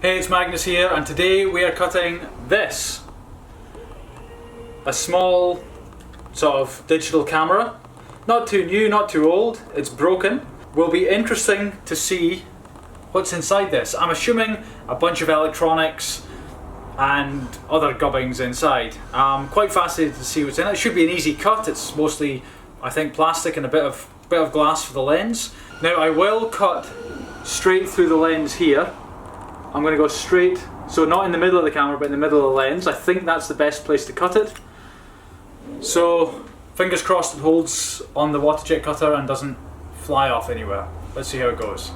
Hey, it's Magnus here, and today we are cutting this. A small sort of digital camera. Not too new, not too old, it's broken. Will be interesting to see what's inside this. I'm assuming a bunch of electronics and other gubbings inside. I'm quite fascinated to see what's in it. It should be an easy cut. It's mostly, I think, plastic and a bit of glass for the lens. Now I will cut straight through the lens here. I'm going to go straight, so not in the middle of the camera but in the middle of the lens. I think that's the best place to cut it. So fingers crossed it holds on the water jet cutter and doesn't fly off anywhere. Let's see how it goes.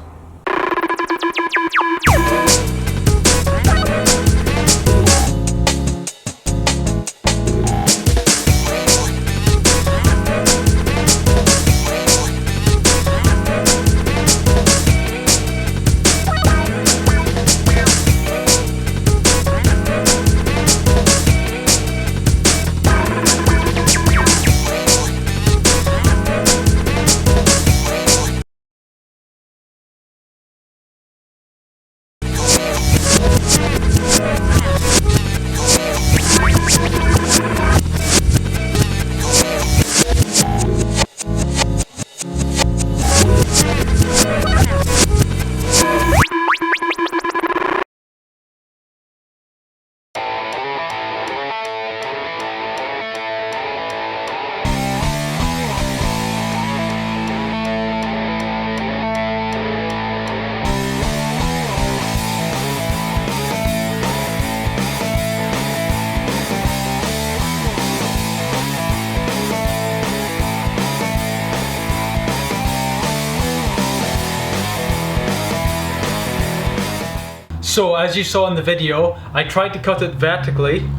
So as you saw in the video, I tried to cut it vertically,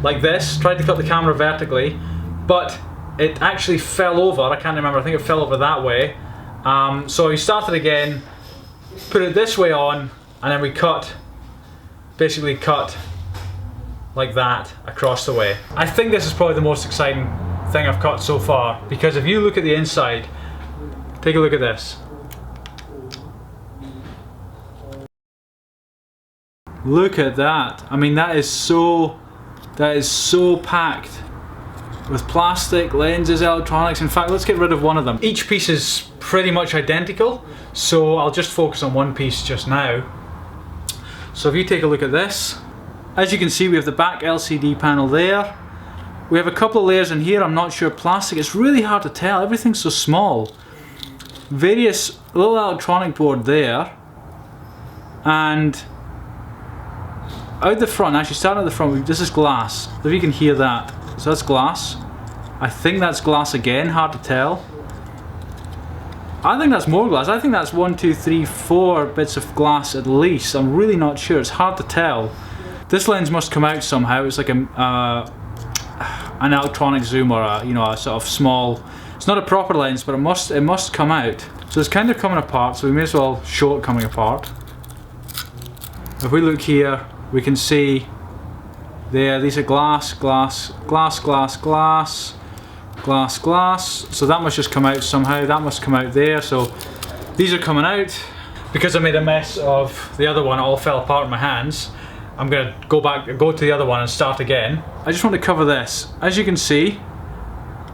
like this, tried to cut the camera vertically, but it actually fell over. I can't remember, I think it fell over that way. So we started again, put it this way on, and then we basically cut like that across the way. I think this is probably the most exciting thing I've cut so far, because if you look at the inside, take a look at this. Look at that. I mean, that is so packed with plastic, lenses, electronics. In fact, let's get rid of one of them. Each piece is pretty much identical, so I'll just focus on one piece just now. So if you take a look at this, as you can see, we have the back LCD panel there. We have a couple of layers in here, I'm not sure, plastic. It's really hard to tell, everything's so small. Various little electronic board there, and out the front, actually starting at the front, this is glass. If you can hear that. So that's glass. I think that's glass again, hard to tell. I think that's more glass. I think that's 1, 2, 3, 4 bits of glass at least. I'm really not sure, it's hard to tell. This lens must come out somehow. It's like an electronic zoom, or a sort of small, it's not a proper lens, but it must come out. So it's kind of coming apart, so we may as well show it coming apart. If we look here, we can see there, these are glass, glass, glass, glass, glass, glass, glass. So that must just come out somehow, that must come out there. So these are coming out. Because I made a mess of the other one, it all fell apart in my hands. I'm gonna go to the other one and start again. I just want to cover this. As you can see,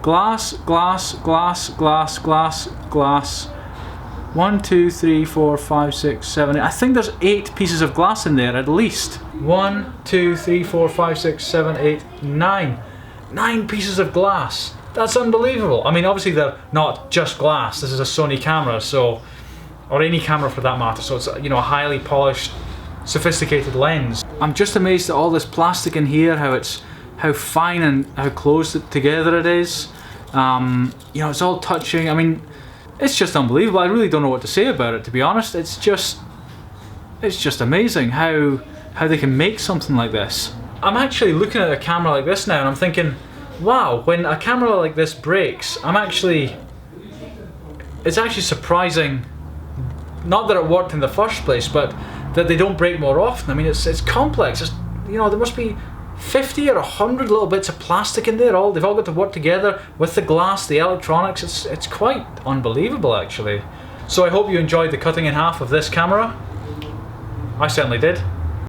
glass, glass, glass, glass, glass, glass. 1, 2, 3, 4, 5, 6, 7, 8. I think there's 8 pieces of glass in there at least. 1, 2, 3, 4, 5, 6, 7, 8, 9. 9 pieces of glass. That's unbelievable. I mean, obviously they're not just glass. This is a Sony camera, so, or any camera for that matter. So it's a highly polished, sophisticated lens. I'm just amazed at all this plastic in here. How fine and how close together it is. It's all touching. I mean, it's just unbelievable. I really don't know what to say about it, to be honest. It's just amazing how they can make something like this. I'm actually looking at a camera like this now and I'm thinking, wow, when a camera like this breaks, it's actually surprising, not that it worked in the first place, but that they don't break more often. I mean, it's complex. There must be 50 or 100 little bits of plastic in there. They've all got to work together with the glass, the electronics. It's quite unbelievable, actually. So I hope you enjoyed the cutting in half of this camera. I certainly did.